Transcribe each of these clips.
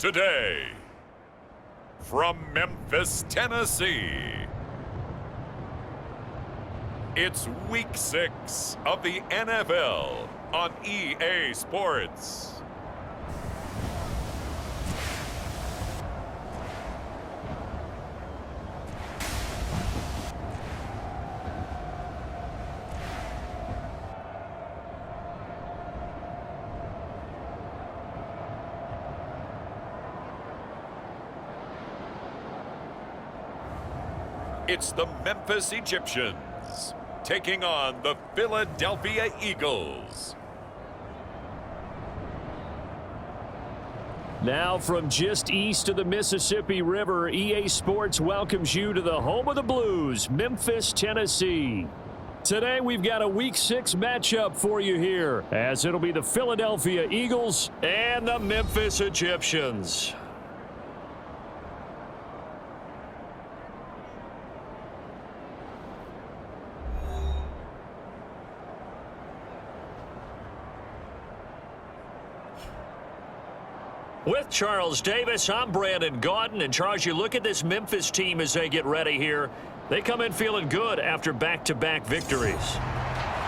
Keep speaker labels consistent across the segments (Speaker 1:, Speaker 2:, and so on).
Speaker 1: Today, from Memphis, Tennessee, it's Week 6 of the NFL on EA Sports. It's the Memphis Egyptians taking on the Philadelphia Eagles.
Speaker 2: Now from just east of the Mississippi River, EA Sports welcomes you to the home of the Blues, Memphis, Tennessee. Today we've got a Week 6 matchup for you here, as it'll be the Philadelphia Eagles and the Memphis Egyptians. With Charles Davis, I'm Brandon Gaudin. And Charles, you look at this Memphis team as they get ready here. They come in feeling good after back-to-back victories.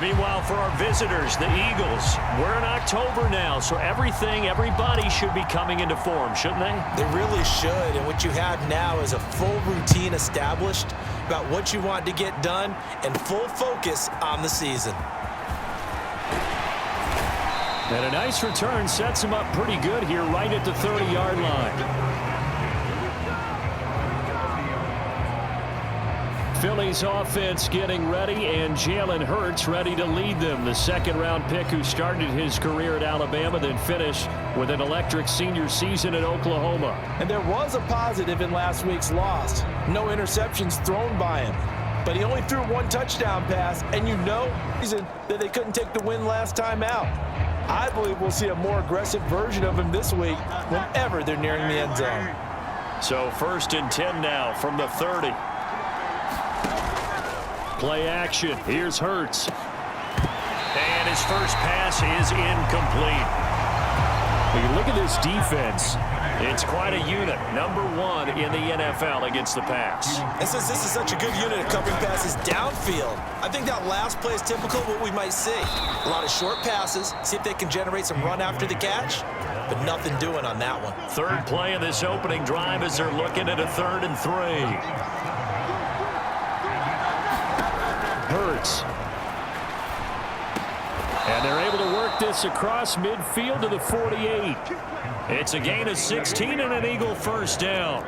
Speaker 2: Meanwhile, for our visitors, the Eagles, we're in October now, so everybody should be coming into form, shouldn't they?
Speaker 3: They really should, and what you have now is a full routine established about what you want to get done and full focus on the season.
Speaker 2: And a nice return sets him up pretty good here right at the 30-yard line. Philly's offense getting ready, and Jalen Hurts ready to lead them. The second-round pick who started his career at Alabama, then finished with an electric senior season at Oklahoma.
Speaker 3: And there was a positive in last week's loss. No interceptions thrown by him. But he only threw one touchdown pass, and you know that they couldn't take the win last time out. I believe we'll see a more aggressive version of him this week whenever they're nearing the end zone.
Speaker 2: So 1st and 10 now from the 30. Play action. Here's Hurts. And his first pass is incomplete. When you look at this defense, it's quite a unit. #1 in the NFL against the pass.
Speaker 3: And since this is such a good unit of covering passes downfield, I think that last play is typical of what we might see. A lot of short passes, see if they can generate some run after the catch, but nothing doing on that one.
Speaker 2: Third play of this opening drive as they're looking at a 3rd and 3. Hurts. And they're able to work this across midfield to the 48. It's a gain of 16 and an Eagle first down.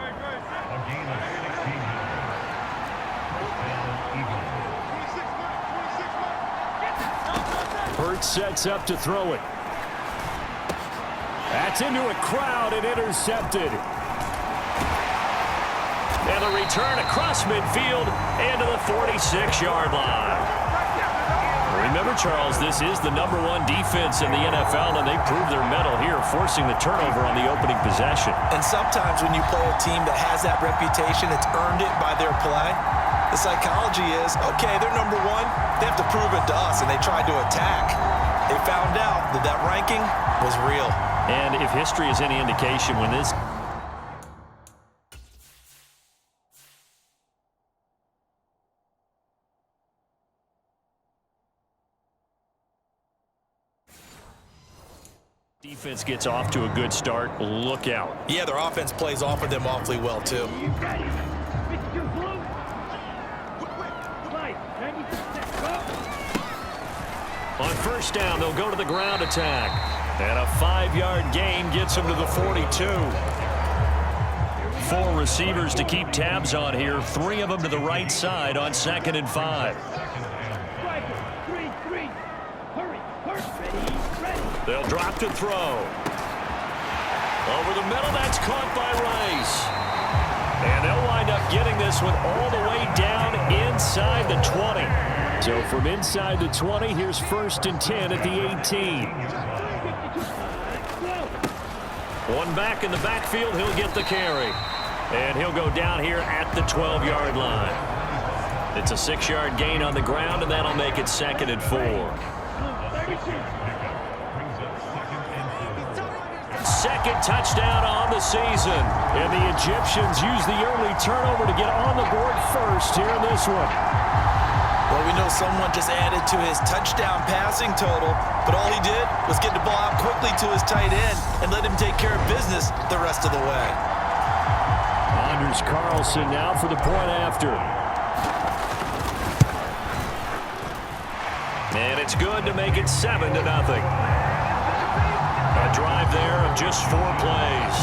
Speaker 2: Hurts sets up to throw it. That's into a crowd and intercepted. And the return across midfield and to the 46-yard line. Remember, Charles, this is the #1 defense in the NFL, and they proved their mettle here, forcing the turnover on the opening possession.
Speaker 3: And sometimes when you play a team that has that reputation, it's earned it by their play. The psychology is, okay, they're #1. They have to prove it to us, and they tried to attack. They found out that that ranking was real.
Speaker 2: And if history is any indication, when this defense gets off to a good start, look out.
Speaker 3: Yeah, their offense plays off of them awfully well, too.
Speaker 2: On first down, they'll go to the ground attack. And a 5-yard gain gets them to the 42. 4 receivers to keep tabs on here. 3 of them to the right side on 2nd and 5. They'll drop to throw. Over the middle, that's caught by Rice. And they'll wind up getting this one all the way down inside the 20. So from inside the 20, here's 1st and 10 at the 18. One back in the backfield, he'll get the carry. And he'll go down here at the 12-yard line. It's a 6-yard gain on the ground, and that'll make it 2nd and 4. second touchdown on the season.
Speaker 4: And the Egyptians use the early turnover to get on the board first here in this one.
Speaker 3: Well, we know someone just added to his touchdown passing total, but all he did was get the ball out quickly to his tight end and let him take care of business the rest of the way.
Speaker 4: Anders Carlson now for the point after.
Speaker 2: And it's good to make it 7-0. A drive there of just 4 plays.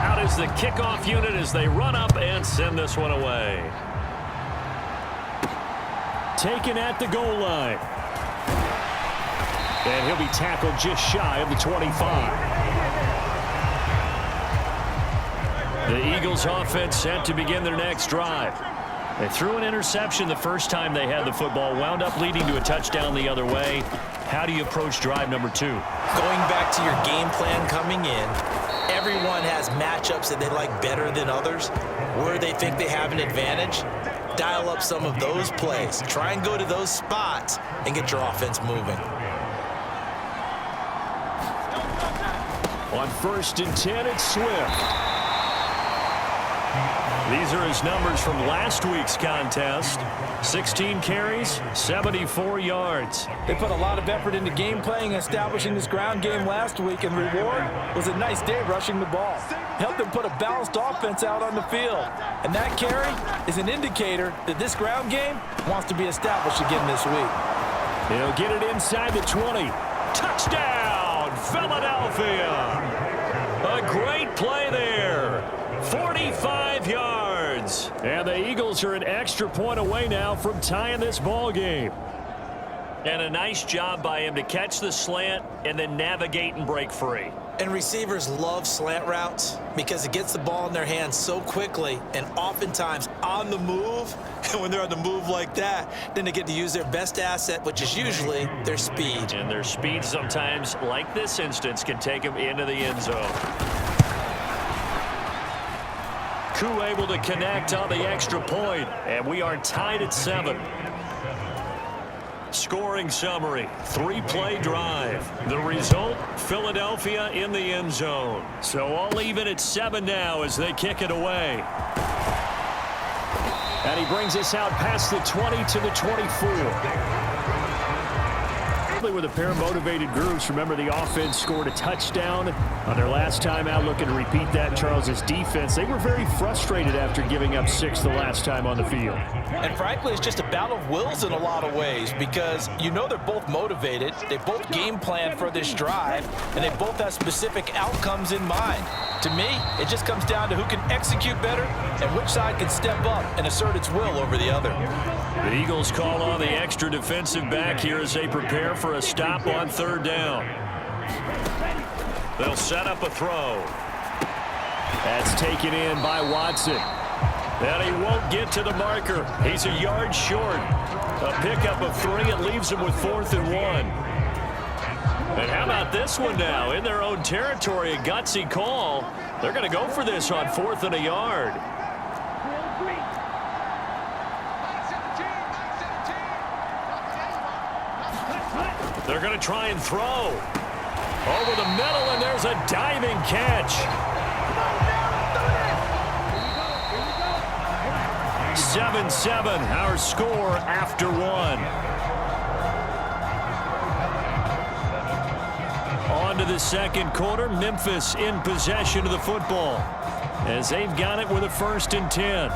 Speaker 2: Out is the kickoff unit as they run up and send this one away.
Speaker 4: Taken at the goal line. And he'll be tackled just shy of the 25.
Speaker 2: The Eagles offense set to begin their next drive. They threw an interception the first time they had the football, wound up leading to a touchdown the other way. How do you approach drive number 2?
Speaker 3: Going back to your game plan coming in, everyone has matchups that they like better than others. Where they think they have an advantage, dial up some of those plays. Try and go to those spots and get your offense moving.
Speaker 4: On 1st and 10, it's Swift.
Speaker 2: These are his numbers from last week's contest. 16 carries, 74 yards.
Speaker 3: They put a lot of effort into game playing and establishing this ground game last week, and the reward was a nice day rushing the ball. Helped them put a balanced offense out on the field. And that carry is an indicator that this ground game wants to be established again this week.
Speaker 4: He'll get it inside the 20.
Speaker 2: Touchdown, Philadelphia! A great play there. 45 yards.
Speaker 4: And the Eagles are an extra point away now from tying this ball game.
Speaker 2: And a nice job by him to catch the slant and then navigate and break free.
Speaker 3: And receivers love slant routes because it gets the ball in their hands so quickly and oftentimes on the move. And when they're on the move like that, then they get to use their best asset, which is usually their speed.
Speaker 2: And their speed sometimes, like this instance, can take them into the end zone. Koo able to connect on the extra point, and we are tied at 7. Scoring summary, 3-play drive. The result, Philadelphia in the end zone. So all even at 7 now as they kick it away.
Speaker 4: And he brings us out past the 20 to the 24. With a pair of motivated groups. Remember, the offense scored a touchdown on their last time out. Looking to repeat that. Charles's defense, they were very frustrated after giving up 6 the last time on the field.
Speaker 3: And frankly, it's just a battle of wills in a lot of ways because you know they're both motivated. They both game plan for this drive, and they both have specific outcomes in mind. To me, it just comes down to who can execute better and which side can step up and assert its will over the other.
Speaker 2: The Eagles call on the extra defensive back here as they prepare for a stop on 3rd down. They'll set up a throw.
Speaker 4: That's taken in by Watson.
Speaker 2: And he won't get to the marker. He's a yard short. A pickup of 3. It leaves him with 4th and 1. And how about this one now? In their own territory, a gutsy call. They're going to go for this on 4th and a yard. They're going to try and throw. Over the middle, and there's a diving catch. 7-7, our score after 1. On to the second quarter. Memphis in possession of the football as they've got it with a 1st and 10.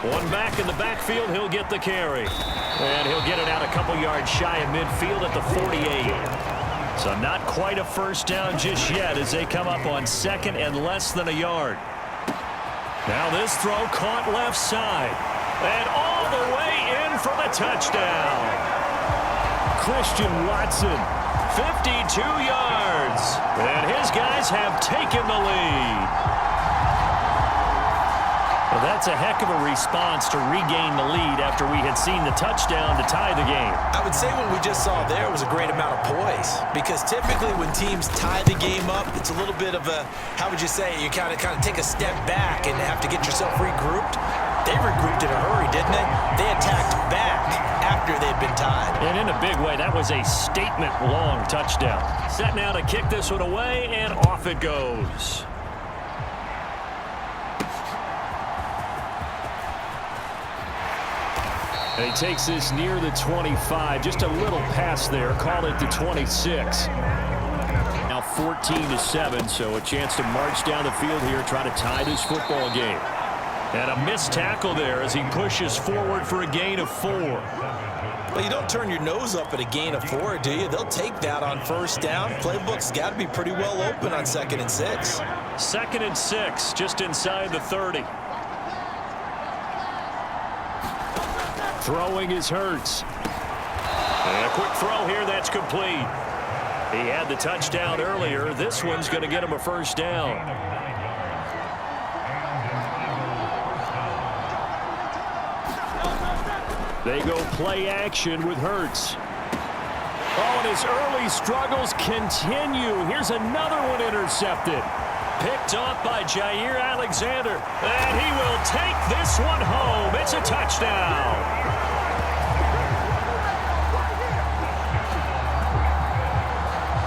Speaker 2: One back in the backfield, he'll get the carry. And he'll get it out a couple yards shy of midfield at the 48. So not quite a 1st down just yet as they come up on 2nd and less than a yard. Now this throw caught left side. And all the way in for the touchdown.
Speaker 4: Christian Watson.
Speaker 2: 52 yards. And his guys have taken the lead. That's a heck of a response to regain the lead after we had seen the touchdown to tie the game.
Speaker 3: I would say what we just saw there was a great amount of poise, because typically when teams tie the game up, it's a little bit of a, how would you say, you kind of take a step back and have to get yourself regrouped. They regrouped in a hurry, didn't they? They attacked back after they'd been tied.
Speaker 2: And in a big way, that was a statement-long touchdown. Set now to kick this one away, and off it goes. And he takes this near the 25, just a little pass there, call it the 26. Now 14-7, so a chance to march down the field here, try to tie this football game. And a missed tackle there as he pushes forward for a gain of 4.
Speaker 3: Well, you don't turn your nose up at a gain of 4, do you? They'll take that on first down. Playbook's got to be pretty well open on 2nd and 6.
Speaker 2: 2nd and 6, just inside the 30. Throwing is Hurts. And a quick throw here, that's complete. He had the touchdown earlier. This one's going to get him a first down. They go play action with Hurts. Oh, and his early struggles continue. Here's another one intercepted. Picked off by Jair Alexander. And he will take this one home. It's a touchdown.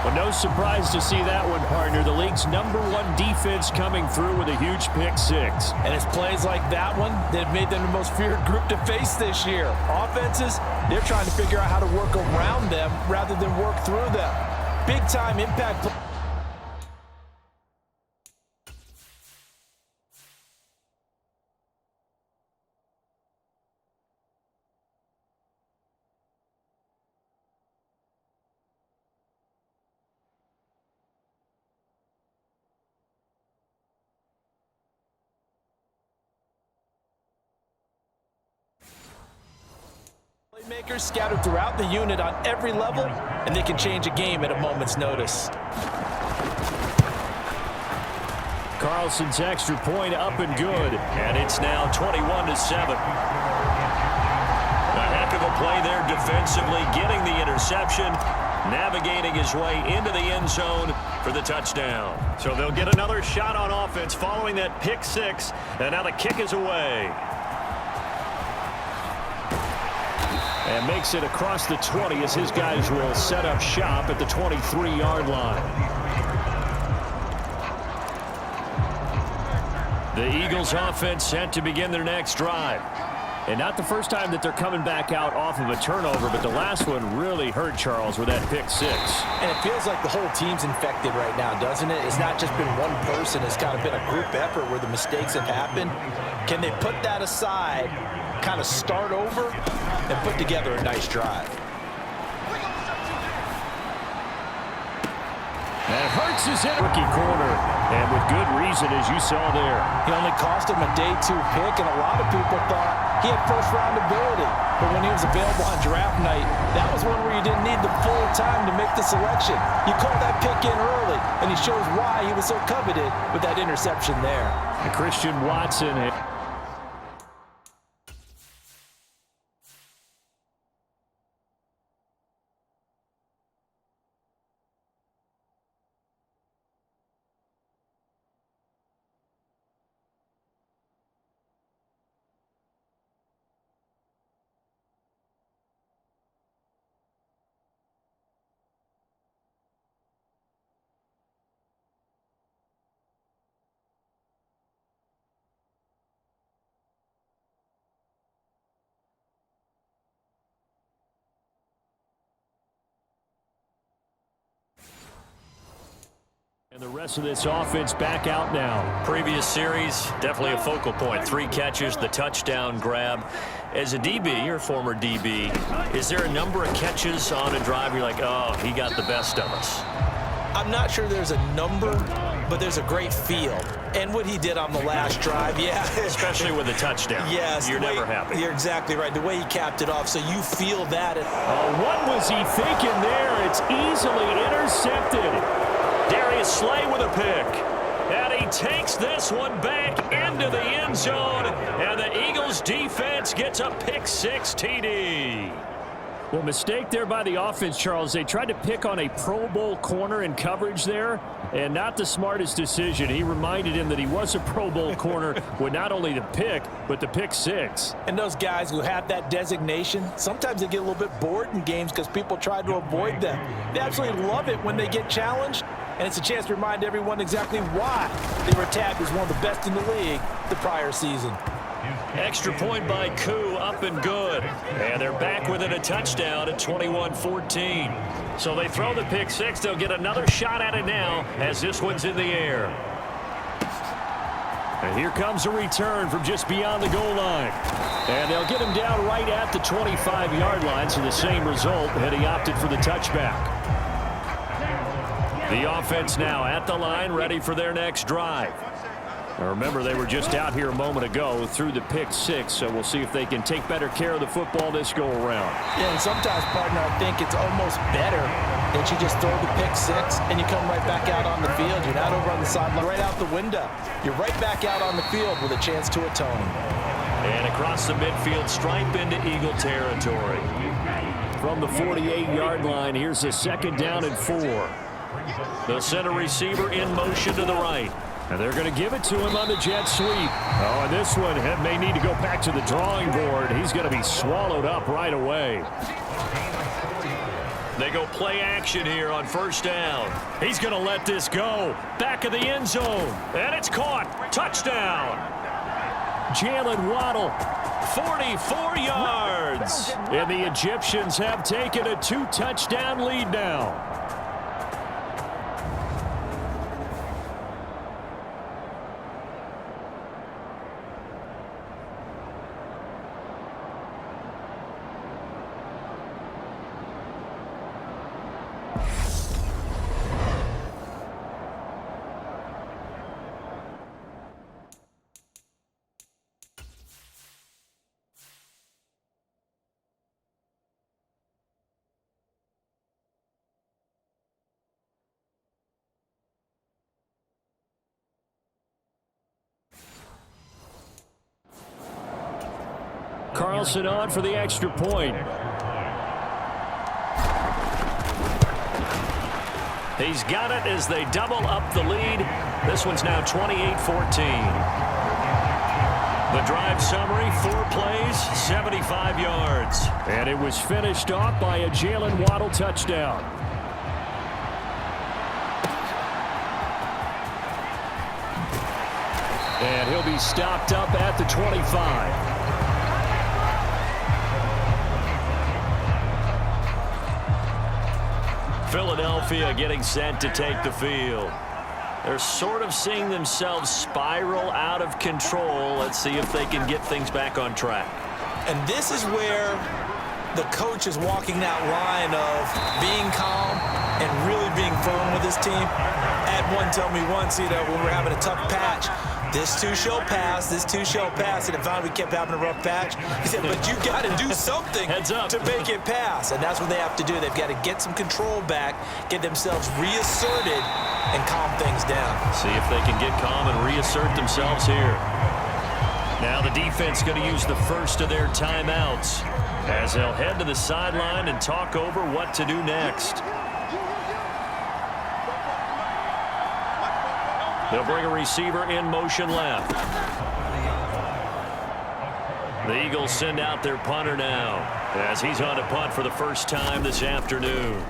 Speaker 2: Well, no surprise to see that one, partner. The league's #1 defense coming through with a huge pick-6.
Speaker 3: And it's plays like that one that have made them the most feared group to face this year. Offenses, they're trying to figure out how to work around them rather than work through them. Big-time impact play. Playmakers scattered throughout the unit on every level, and they can change a game at a moment's notice.
Speaker 2: Carlson's extra point up and good, and it's now 21-7. A heck of a play there defensively, getting the interception, navigating his way into the end zone for the touchdown. So they'll get another shot on offense following that pick-6, and now the kick is away. And makes it across the 20 as his guys will set up shop at the 23-yard line. The Eagles offense set to begin their next drive. And not the first time that they're coming back out off of a turnover, but the last one really hurt Charles with that pick-6.
Speaker 3: And it feels like the whole team's infected right now, doesn't it? It's not just been one person. It's kind of been a group effort where the mistakes have happened. Can they put that aside, kind of start over, and put together a nice drive?
Speaker 2: And Hurts is in rookie corner, and with good reason, as you saw there.
Speaker 3: He only cost him a day 2 pick, and a lot of people thought he had first-round ability. But when he was available on draft night, that was one where you didn't need the full time to make the selection. You call that pick in early, and he shows why he was so coveted with that interception there.
Speaker 2: And Christian Watson. And the rest of this offense back out now. Previous series, definitely a focal point. 3 catches, the touchdown grab. As a DB, you're a former DB, is there a number of catches on a drive you're like, oh, he got the best of us?
Speaker 3: I'm not sure there's a number, but there's a great feel. And what he did on the last drive, yeah.
Speaker 2: Especially with a touchdown.
Speaker 3: Yes.
Speaker 2: You're never happy.
Speaker 3: You're exactly right. The way he capped it off, so you feel that.
Speaker 2: What was he thinking there? It's easily intercepted. Darius Slay with a pick. And he takes this one back into the end zone. And the Eagles defense gets a pick-6 TD.
Speaker 4: Well, mistake there by the offense, Charles. They tried to pick on a Pro Bowl corner in coverage there, and not the smartest decision. He reminded him that he was a Pro Bowl corner with not only the pick, but the pick-6.
Speaker 3: And those guys who have that designation, sometimes they get a little bit bored in games because people try to avoid them. They absolutely love it when they get challenged, and it's a chance to remind everyone exactly why they were tagged as one of the best in the league the prior season.
Speaker 2: Extra point by Koo, up and good. And they're back within a touchdown at 21-14. So they throw the pick-6. They'll get another shot at it now as this one's in the air.
Speaker 4: And here comes a return from just beyond the goal line. And they'll get him down right at the 25-yard line, so the same result had he opted for the touchback. The offense now at the line, ready for their next drive. Now remember, they were just out here a moment ago through the pick-6, so we'll see if they can take better care of the football this go-around.
Speaker 3: Yeah, and sometimes, partner, I think it's almost better that you just throw the pick-6 and you come right back out on the field. You're not over on the sideline, right out the window. You're right back out on the field with a chance to atone.
Speaker 2: And across the midfield stripe into Eagle territory.
Speaker 4: From the 48-yard line, here's a 2nd down and 4.
Speaker 2: The center receiver in motion to the right.
Speaker 4: And they're going to give it to him on the jet sweep. Oh, and this one may need to go back to the drawing board. He's going to be swallowed up right away.
Speaker 2: They go play action here on 1st down. He's going to let this go. Back of the end zone. And it's caught. Touchdown.
Speaker 4: Jalen Waddle.
Speaker 2: 44 yards.
Speaker 4: And the Egyptians have taken a 2-touchdown lead now. Carlson on for the extra point.
Speaker 2: He's got it as they double up the lead. This one's now 28-14. The drive summary, 4 plays, 75 yards.
Speaker 4: And it was finished off by a Jalen Waddle touchdown. And he'll be stopped up at the 25.
Speaker 2: Philadelphia getting set to take the field. They're sort of seeing themselves spiral out of control. Let's see if they can get things back on track.
Speaker 3: And this is where the coach is walking that line of being calm and really being firm with his team. Had one tell me once, when we're having a tough patch, this too shall pass, this too shall pass. And if finally we kept having a rough patch, he said, but you got to do something to make it pass. And that's what they have to do. They've got to get some control back, get themselves reasserted, and calm things down.
Speaker 2: See if they can get calm and reassert themselves here. Now the defense going to use the first of their timeouts as they'll head to the sideline and talk over what to do next. They'll bring a receiver in motion left. The Eagles send out their punter now as he's on to punt for the first time this afternoon.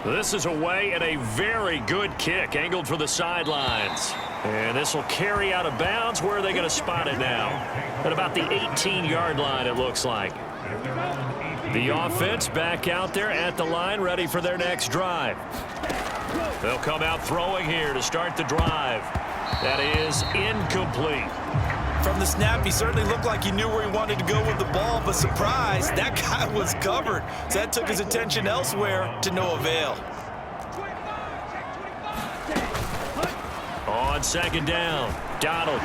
Speaker 2: This is away and a very good kick angled for the sidelines. And this will carry out of bounds. Where are they going to spot it now? At about the 18-yard line, it looks like. The offense back out there at the line, ready for their next drive. They'll come out throwing here to start the drive. That is incomplete.
Speaker 3: From the snap, he certainly looked like he knew where he wanted to go with the ball, but surprise, that guy was covered. So that took his attention elsewhere to no avail.
Speaker 2: On 2nd down, Donald.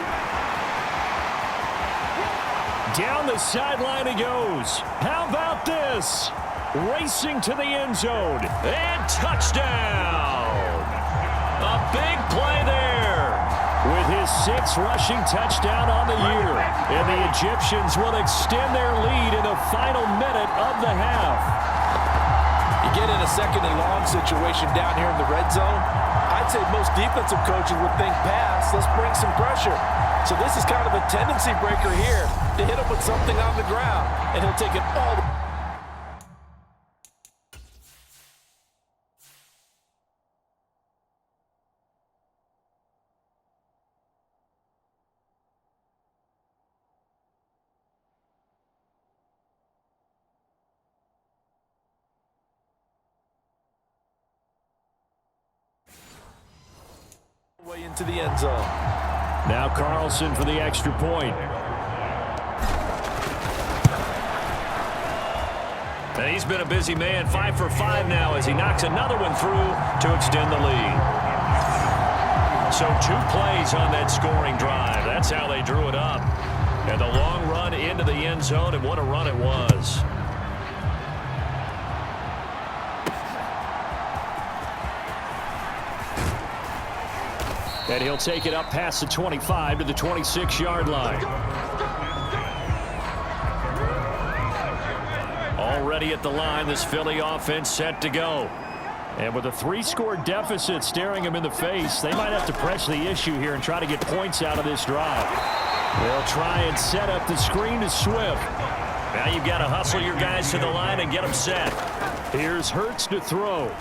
Speaker 4: Down the sideline he goes. How about this? Racing to the end zone.
Speaker 2: And touchdown. A big play there.
Speaker 4: His 6th rushing touchdown on the year. And the Egyptians will extend their lead in the final minute of the half.
Speaker 3: You get in a second and long situation down here in the red zone, I'd say most defensive coaches would think pass, let's bring some pressure. So this is kind of a tendency breaker here to hit him with something on the ground, and he'll take it all the way. Into the end zone.
Speaker 4: Now Carlson for the extra point.
Speaker 2: And he's been a busy man, 5 for 5 now as he knocks another one through to extend the lead. So 2 plays on that scoring drive. That's how they drew it up. And the long run into the end zone, and what a run it was.
Speaker 4: And he'll take it up past the 25 to the 26-yard line. Already at the line, this Philly offense set to go. And with a 3-score deficit staring him in the face, they might have to press the issue here and try to get points out of this drive. They'll try and set up the screen to Swift.
Speaker 2: Now you've got to hustle your guys to the line and get them set.
Speaker 4: Here's Hurts to throw.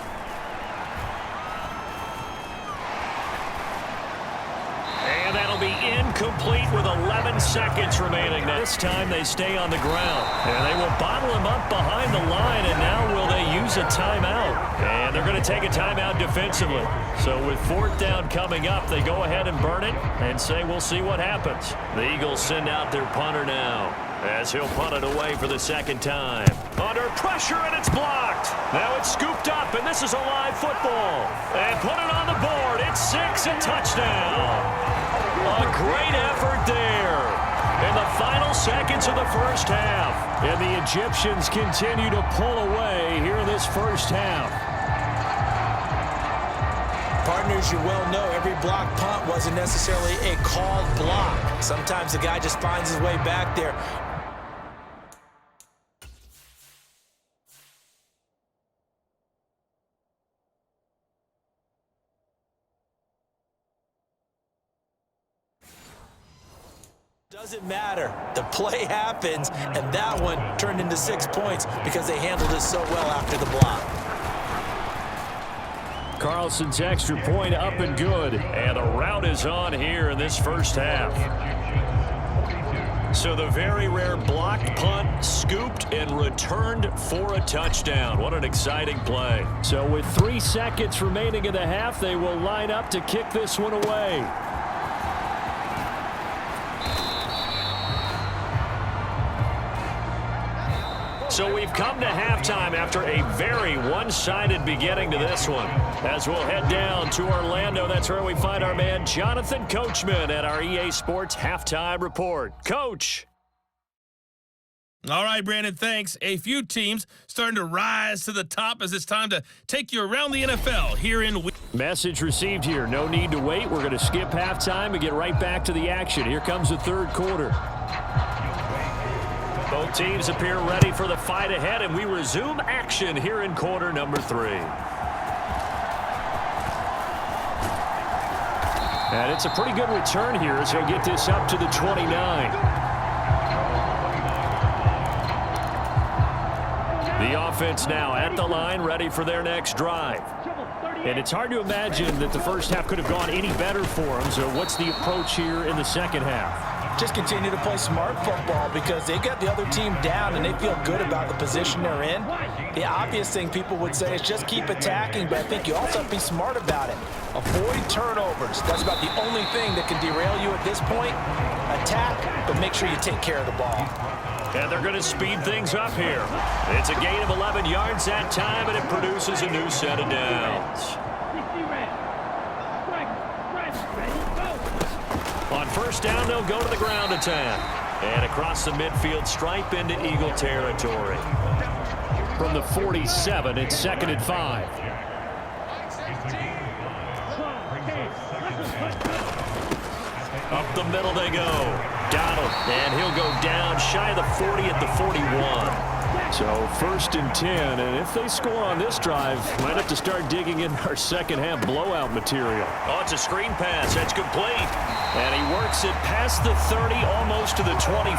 Speaker 2: Be incomplete with 11 seconds remaining. This time they stay on the ground. And they will bottle him up behind the line, and now will they use a timeout? And they're going to take a timeout defensively. So with 4th down coming up, they go ahead and burn it and say we'll see what happens. The Eagles send out their punter now as he'll punt it away for the 2nd time. Under pressure, and it's blocked. Now it's scooped up, and this is a live football. And put it on the board. It's 6, a touchdown. A great effort there in the final seconds of the first half.
Speaker 4: And the Egyptians continue to pull away here in this first half.
Speaker 3: Partners, you well know every block punt wasn't necessarily a called block. Sometimes the guy just finds his way back there. Doesn't matter. The play happens, and that one turned into 6 points because they handled it so well after the block.
Speaker 4: Carlson's extra point up and good.
Speaker 2: And the route is on here in this first half. So the very rare blocked punt, scooped and returned for a touchdown. What an exciting play.
Speaker 4: So with 3 seconds remaining in the half, they will line up to kick this one away.
Speaker 2: So we've come to halftime after a very one-sided beginning to this one. As we'll head down to Orlando, that's where we find our man Jonathan Coachman at our EA Sports Halftime Report. Coach.
Speaker 5: All right, Brandon, thanks. A few teams starting to rise to the top as it's time to take you around the NFL here in week.
Speaker 4: Message received here. No need to wait. We're going to skip halftime and get right back to the action. Here comes the 3rd quarter.
Speaker 2: Both teams appear ready for the fight ahead, and we resume action here in quarter number 3.
Speaker 4: And it's a pretty good return here as he'll get this up to the 29. The offense now at the line, ready for their next drive. And it's hard to imagine that the first half could have gone any better for them. So what's the approach here in the second half?
Speaker 3: Just continue to play smart football because they got the other team down and they feel good about the position they're in. The obvious thing people would say is just keep attacking, but I think you also have to be smart about it. Avoid turnovers. That's about the only thing that can derail you at this point. Attack, but make sure you take care of the ball.
Speaker 2: And they're going to speed things up here. It's a gain of 11 yards that time, and it produces a new set of downs. On first down, they'll go to the ground attack. And across the midfield stripe into Eagle territory.
Speaker 4: From the 47, it's 2nd and 5.
Speaker 2: Up the middle they go. Donald, and he'll go down shy of the 40 at the 41.
Speaker 4: So 1st and 10, and if they score on this drive, might have to start digging in our second half blowout material.
Speaker 2: Oh, it's a screen pass. That's complete. And he works it past the 30, almost to the 25.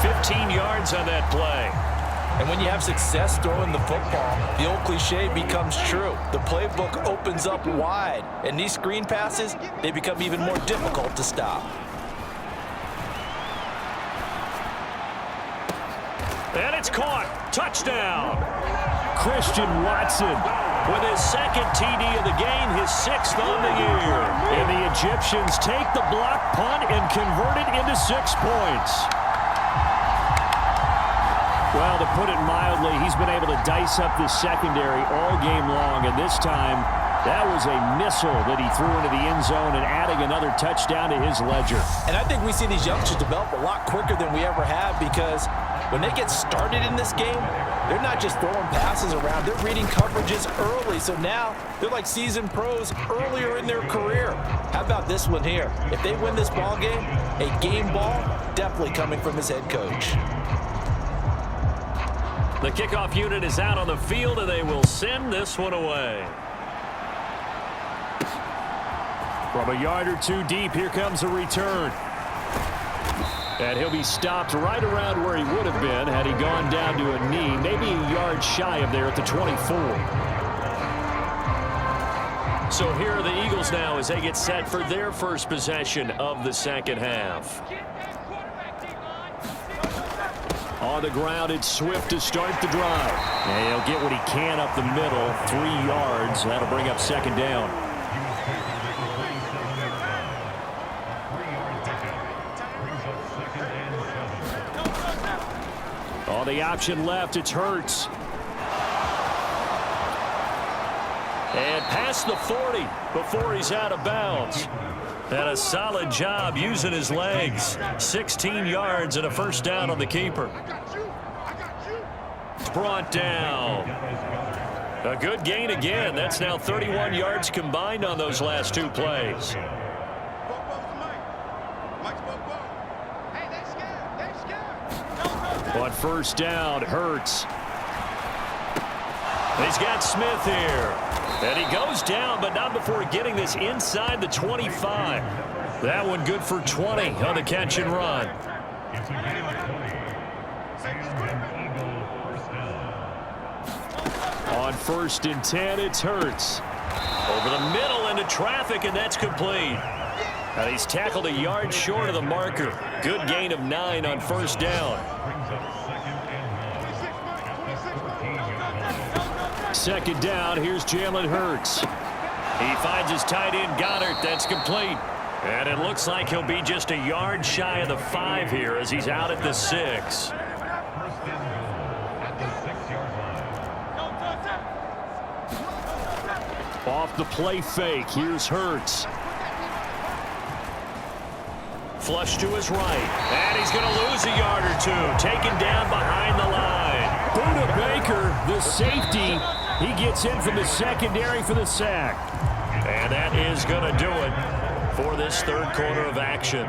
Speaker 2: 15 yards on that play.
Speaker 3: And when you have success throwing the football, the old cliche becomes true. The playbook opens up wide, and these screen passes, they become even more difficult to stop.
Speaker 2: And it's caught. Touchdown.
Speaker 4: Christian Watson
Speaker 2: With his second TD of the game, his 6th on the year.
Speaker 4: And the Egyptians take the block punt and convert it into 6 points. Well, to put it mildly, he's been able to dice up this secondary all game long, and this time that was a missile that he threw into the end zone and adding another touchdown to his ledger.
Speaker 3: And I think we see these youngsters develop a lot quicker than we ever have, because when they get started in this game, they're not just throwing passes around, they're reading coverages early. So now they're like seasoned pros earlier in their career. How about this one here? If they win this ball game, a game ball definitely coming from his head coach.
Speaker 2: The kickoff unit is out on the field, and they will send this one away.
Speaker 4: From a yard or two deep, here comes a return. And he'll be stopped right around where he would have been had he gone down to a knee, maybe a yard shy of there at the 24.
Speaker 2: So here are the Eagles now as they get set for their first possession of the second half.
Speaker 4: On the ground, it's Swift to start the drive. And he'll get what he can up the middle, 3 yards. That'll bring up second down. On the option left, it's Hurts.
Speaker 2: And past the 40 before he's out of bounds. And a solid job using his legs. 16 yards and a first down on the keeper. It's brought down. A good gain again. That's now 31 yards combined on those last 2 plays.
Speaker 4: On first down, Hurts.
Speaker 2: He's got Smith here. And he goes down, but not before getting this inside the 25. That one good for 20 on the catch and run.
Speaker 4: On 1st and 10, it's Hurts.
Speaker 2: Over the middle into traffic, and that's complete. And he's tackled a yard short of the marker. Good gain of 9 on first down.
Speaker 4: Second down, here's Jalen Hurts.
Speaker 2: He finds his tight end, Goddard. That's complete. And it looks like he'll be just a yard shy of the 5 here as he's out at the 6.
Speaker 4: Off the play fake, here's Hurts.
Speaker 2: Flush to his right. And he's going to lose a yard or 2. Taken down behind the line.
Speaker 4: Buda Baker, the safety, he gets in from the secondary for the sack.
Speaker 2: And that is going to do it for this third quarter of action.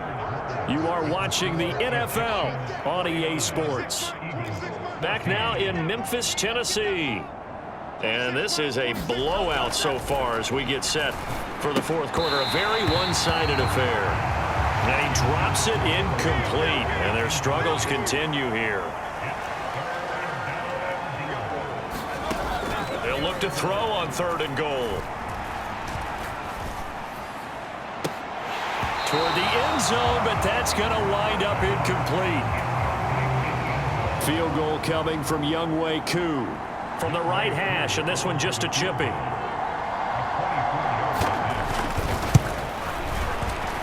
Speaker 4: You are watching the NFL on EA Sports.
Speaker 2: Back now in Memphis, Tennessee. And this is a blowout so far as we get set for the fourth quarter. A very one-sided affair. And he drops it incomplete. And their struggles continue here. They'll look to throw on 3rd and goal. Toward the end zone, but that's going to wind up incomplete.
Speaker 4: Field goal coming from Younghoe Koo.
Speaker 2: From the right hash, and this one just a chippy.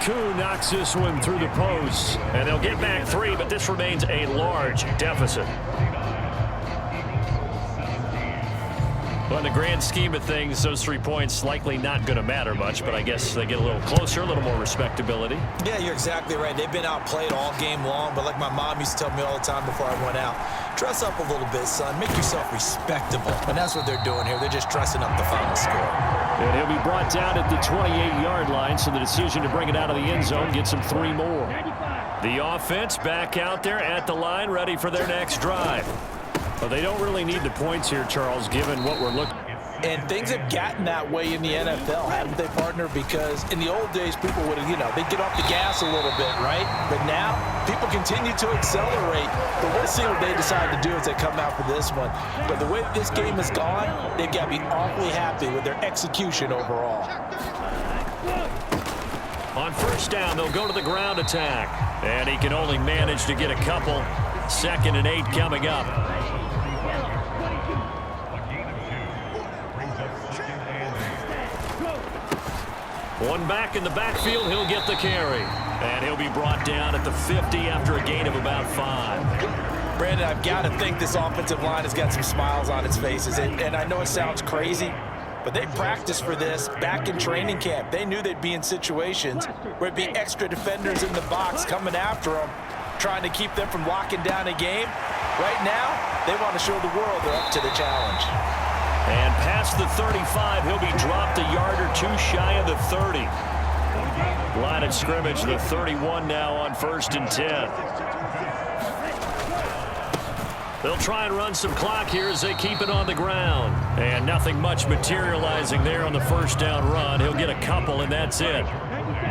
Speaker 4: Koo knocks this one through the post.
Speaker 2: And they'll get back 3, but this remains a large deficit. Well, in the grand scheme of things, those 3 points likely not going to matter much, but I guess they get a little closer, a little more respectability.
Speaker 3: Yeah, you're exactly right. They've been outplayed all game long, but like my mom used to tell me all the time before I went out, dress up a little bit, son. Make yourself respectable. And that's what they're doing here. They're just dressing up the final score.
Speaker 4: And he'll be brought down at the 28-yard line, so the decision to bring it out of the end zone gets him 3 more.
Speaker 2: The offense back out there at the line, ready for their next drive.
Speaker 4: Well, they don't really need the points here, Charles, given what we're looking.
Speaker 3: And things have gotten that way in the NFL, haven't they, partner? Because in the old days, people would have, they'd get off the gas a little bit, right? But now, people continue to accelerate. But we'll see what they decide to do as they come out for this one. But the way this game has gone, they've got to be awfully happy with their execution overall.
Speaker 2: On first down, they'll go to the ground attack. And he can only manage to get a couple. 2nd and 8 coming up. One back in the backfield, he'll get the carry. And he'll be brought down at the 50 after a gain of about 5.
Speaker 3: Brandon, I've got to think this offensive line has got some smiles on its faces. And I know it sounds crazy, but they practiced for this back in training camp. They knew they'd be in situations where it'd be extra defenders in the box coming after them, trying to keep them from locking down a game. Right now, they want to show the world they're up to the challenge.
Speaker 2: And past the 35, he'll be dropped a yard or 2 shy of the 30. Line of scrimmage, the 31 now on 1st and 10. They'll try and run some clock here as they keep it on the ground. And nothing much materializing there on the first down run. He'll get a couple, and that's it.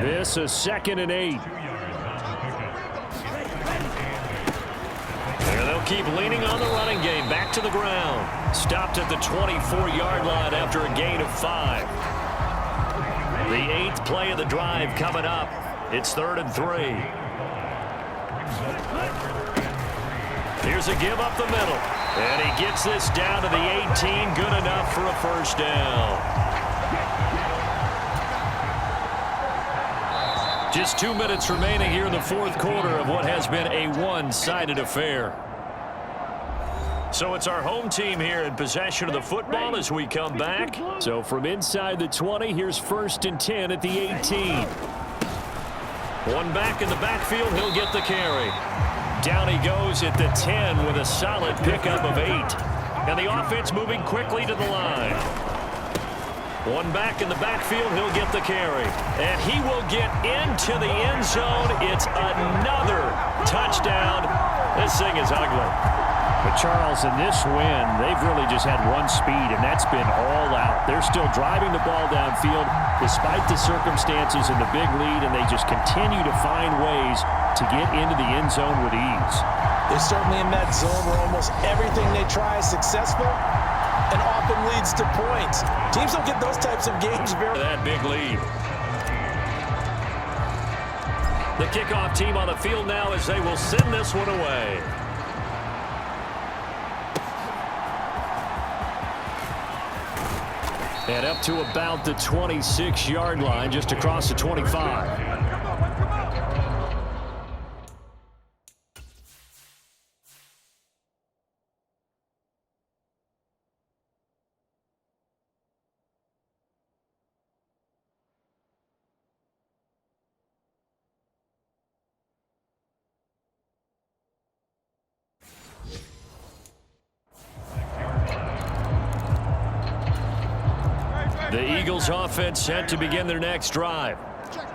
Speaker 4: This is 2nd and 8.
Speaker 2: They'll keep leaning on the running game. Back to the ground. Stopped at the 24-yard line after a gain of 5. The 8th play of the drive coming up. It's 3rd and 3. Here's a give up the middle. And he gets this down to the 18. Good enough for a first down. Just 2 minutes remaining here in the 4th quarter of what has been a one-sided affair. So it's our home team here in possession of the football as we come back.
Speaker 4: So from inside the 20, here's 1st and 10 at the 18.
Speaker 2: One back in the backfield, he'll get the carry. Down he goes at the 10 with a solid pickup of 8. And the offense moving quickly to the line. One back in the backfield, he'll get the carry. And he will get into the end zone. It's another touchdown. This thing is ugly.
Speaker 4: But, Charles, in this win, they've really just had one speed, and that's been all out. They're still driving the ball downfield despite the circumstances and the big lead, and they just continue to find ways to get into the end zone with ease.
Speaker 3: They're certainly in that zone where almost everything they try is successful and often leads to points. Teams don't get those types of games very
Speaker 2: that big lead. The kickoff team on the field now as they will send this one away.
Speaker 4: And up to about the 26-yard line, just across the 25.
Speaker 2: The Eagles offense set to begin their next drive.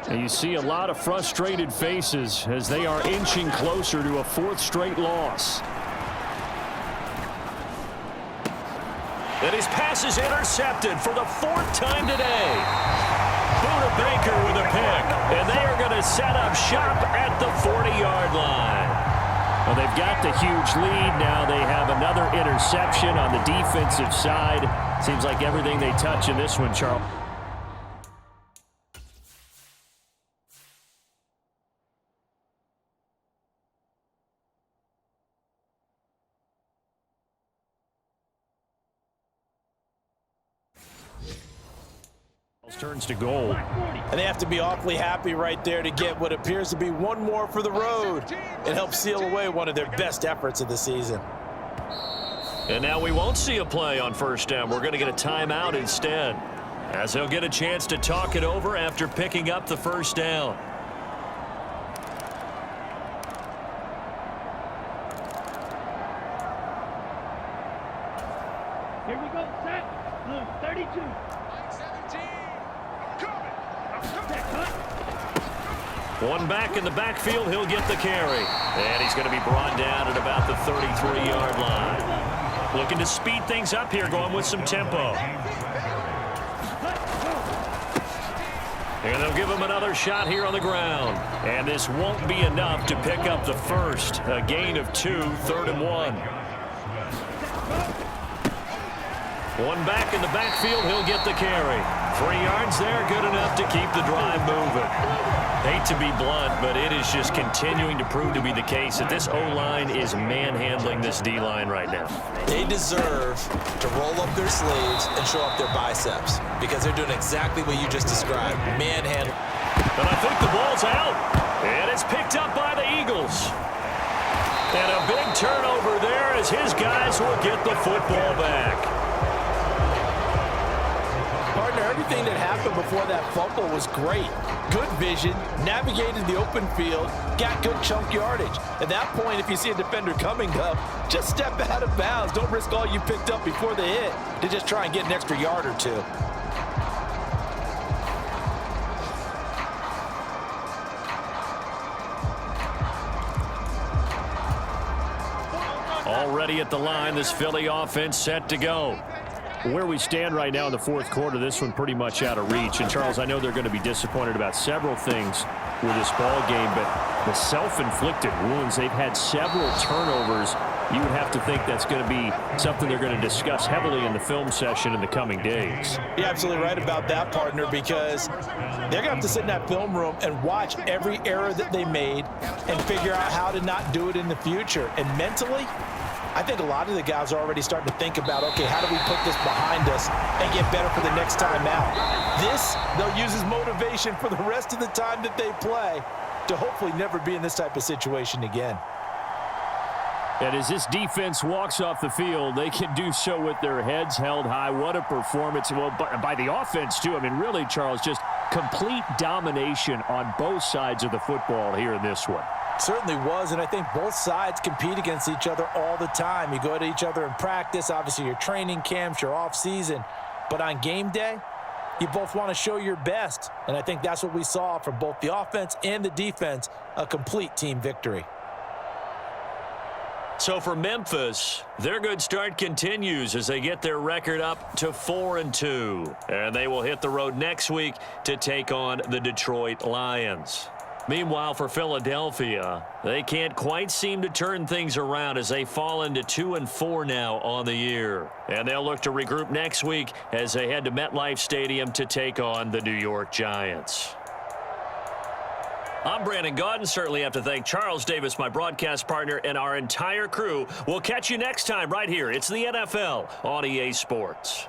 Speaker 4: And you see a lot of frustrated faces as they are inching closer to a 4th straight loss.
Speaker 2: And his pass is intercepted for the 4th time today. Buda Baker with a pick. And they are going to set up shop at the 40-yard line.
Speaker 4: Well, they've got the huge lead. Now they have another interception on the defensive side. Seems like everything they touch in this one, Charles.
Speaker 2: Turns to goal.
Speaker 3: And they have to be awfully happy right there to get what appears to be one more for the road and help seal away one of their best efforts of the season.
Speaker 2: And now we won't see a play on first down. We're going to get a timeout instead, as he'll get a chance to talk it over after picking up the first down.
Speaker 6: Here we go, set. Blue 32. 17.
Speaker 2: One back in the backfield, he'll get the carry. And he's going to be brought down at about the 33-yard line. Looking to speed things up here, going with some tempo. And they'll give him another shot here on the ground. And this won't be enough to pick up the first. A gain of 2, 3rd and 1. One back in the backfield, he'll get the carry. 3 yards there, good enough to keep the drive moving. Hate to be blunt, but it is just continuing to prove to be the case that this O-line is manhandling this D-line right now.
Speaker 3: They deserve to roll up their sleeves and show up their biceps because they're doing exactly what you just described, manhandling.
Speaker 2: And I think the ball's out, and it's picked up by the Eagles. And a big turnover there as his guys will get the football back.
Speaker 3: Partner, everything that happened before that fumble was great. Good vision, navigated the open field, got good chunk yardage. At that point, if you see a defender coming up, just step out of bounds. Don't risk all you picked up before the hit to just try and get an extra yard or two.
Speaker 2: Already at the line, this Philly offense set to go.
Speaker 4: Where we stand right now in the fourth quarter, this one pretty much out of reach. And, Charles, I know they're going to be disappointed about several things with this ball game, but the self-inflicted wounds, they've had several turnovers. You would have to think that's going to be something they're going to discuss heavily in the film session in the coming days.
Speaker 3: You're absolutely right about that, partner, because they're going to have to sit in that film room and watch every error that they made and figure out how to not do it in the future. And mentally, I think a lot of the guys are already starting to think about, okay, how do we put this behind us and get better for the next time out? This, they'll use as motivation for the rest of the time that they play to hopefully never be in this type of situation again.
Speaker 4: And as this defense walks off the field, they can do so with their heads held high. What a performance. Well, by the offense, too. I mean, really, Charles, just complete domination on both sides of the football here in this one.
Speaker 3: Certainly was, and I think both sides compete against each other all the time. You go to each other in practice, obviously your training camps, your off-season, but on game day, you both want to show your best, and I think that's what we saw from both the offense and the defense, a complete team victory.
Speaker 2: So for Memphis, their good start continues as they get their record up to 4-2, and they will hit the road next week to take on the Detroit Lions. Meanwhile, for Philadelphia, they can't quite seem to turn things around as they fall into 2-4 now on the year. And they'll look to regroup next week as they head to MetLife Stadium to take on the New York Giants. I'm Brandon Gaudin. Certainly have to thank Charles Davis, my broadcast partner, and our entire crew. We'll catch you next time right here. It's the NFL on EA Sports.